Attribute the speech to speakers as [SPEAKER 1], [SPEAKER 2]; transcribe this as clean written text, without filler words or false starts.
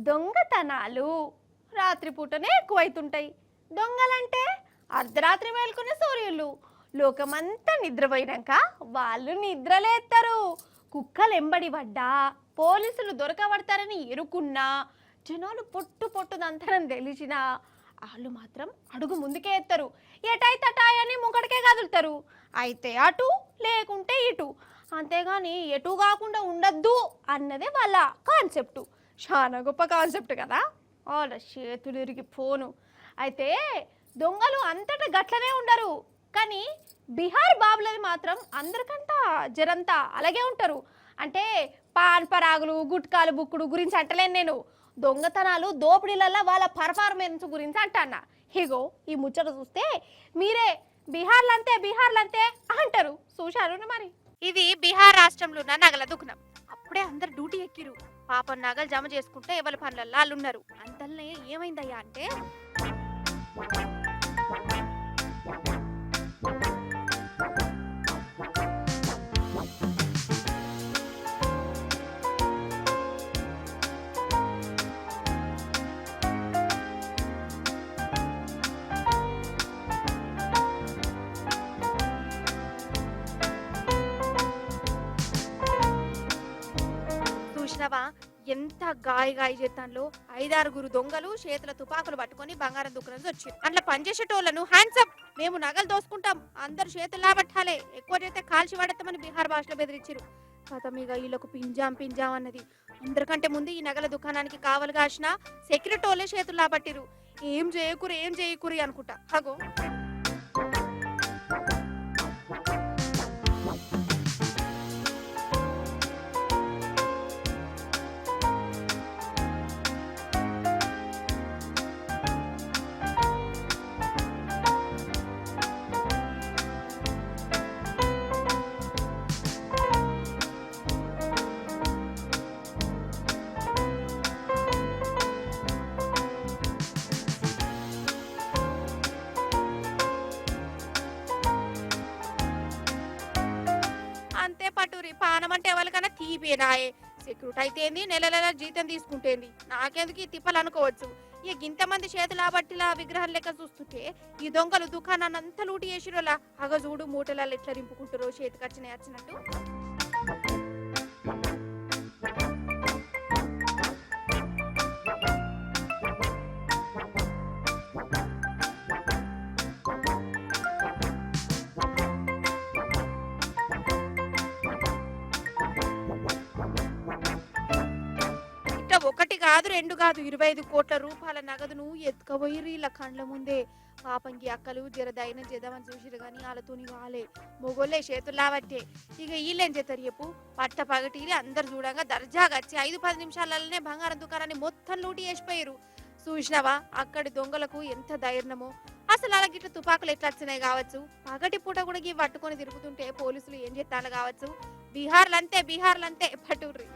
[SPEAKER 1] దొంగతనాలు రాత్రిపూటనే ఎక్కువైతుంటాయి. దొంగలంటే అర్ధరాత్రి మేల్కొనే సూర్యులు. లోకమంతా నిద్రపోయినాక వాళ్ళు నిద్రలేస్తారు. కుక్కలు ఎంబడి పడ్డా, పోలీసులు దొరకబడతారని ఎరుకున్నా, జనాలు పొట్టు పొట్టుదంతరం తెలిసినా వాళ్ళు మాత్రం అడుగు ముందుకే ఎత్తారు. ఎటైతే అటాయని ముంగడికే కదులుతారు. అయితే అటు లేకుంటే ఇటు, అంతేగాని ఎటు కాకుండా ఉండద్దు అన్నదే వాళ్ళ కాన్సెప్టు. చాలా గొప్ప కాన్సెప్ట్ కదా. వాళ్ళ చేతులు ఇరిగి ఫోను. అయితే దొంగలు అంతటా గట్లనే ఉండరు, కానీ బీహార్ బాబులది మాత్రం అందరికంట జరంతా అలాగే ఉంటారు. అంటే పాన్ పరాగులు గుట్కాలు బుక్కుడు గురించి అంటలేను నేను, దొంగతనాలు దోపిడీలలో వాళ్ళ పర్ఫార్మెన్స్ గురించి అంటన్నా. ఇగో ఈ ముచ్చట చూస్తే మీరే బీహార్లంతే బీహార్లంతే అంటారు. చూశారు మరి. ఇది బీహార్ రాష్ట్రంలో ఉన్న నగల దుకాణం. అప్పుడే అందరు డ్యూటీ ఎక్కిరు. పాపం నగలు జమ చేసుకుంటే ఎవరి పనులలో వాళ్ళు ఉన్నారు. అంతల్నే ఏమైందయ్యా అంటే, చూసినవా ఎంత గాయ చేస్తాన్లో. 5-6 దొంగలు చేతుల తుపాకులు పట్టుకొని బంగారం దుకాణం వచ్చి అట్లా పనిచేసేటోళ్లను హ్యాండ్స్ అప్, మేము నగలు దోసుకుంటాం, అందరు చేతులు లాబట్టాలే, ఎక్కువ చేస్తే కాల్చి పడతామని బీహార్ భాషలో బెదిరించారు. కథమిగా వీళ్ళకు పింజాం పింజాం అన్నది. అందరికంటే ముందు ఈ నగల దుకాణానికి కావలు కాసిన సెక్యూరిటోలే చేతులు లాబట్టిరు. ఏం చేయకూరి అనుకుంటా. అగో అంతే పటూరి. పానం అంటే ఎవరికైనా తీపేనాయే. సెక్యూరిటీ అయితే నెల జీతం తీసుకుంటేంది, నాకెందుకు ఈ తిప్పలు అనుకోవచ్చు. ఇక ఇంతమంది చేతుల బట్టిలా విగ్రహం లెక్క చూస్తుంటే ఈ దొంగలు దుకాణాన్ని అంతా లూటి చేసిరోలా. చూడు మూటలలో ఎట్లా రింపుకుంటారో చేతికి వచ్చినట్టు. ఒకటి కాదు, 2 కాదు, 25 కోట్ల రూపాయల నగదును ఎత్తుకపోయి ఇలా కండ్ల ముందే. పాపంకి అక్కలు జర దైనం చేద్దామని చూసిరు కానీ వాళ్ళతోని వాళ్ళే మొగోళ్ళే చేతులు లాబట్టే. ఇక వీళ్ళేం చేస్తారు చెప్పు, పట్ట పగటిని అందరు చూడంగా దర్జాగా వచ్చి 5-10 నిమిషాలలోనే బంగారం దుకాణాన్ని మొత్తం లూటి చేసిపోయారు. చూసినవా అక్కడి దొంగలకు ఎంత ధైర్యమో. అసలు అలా గిట్ల తుపాకులు ఎట్లా వచ్చినాయి కావచ్చు. పగటి పూట కూడా ఇవి పట్టుకొని తిరుగుతుంటే పోలీసులు ఏం చేస్తాను కావచ్చు. బీహార్లంతే పటూర్రి.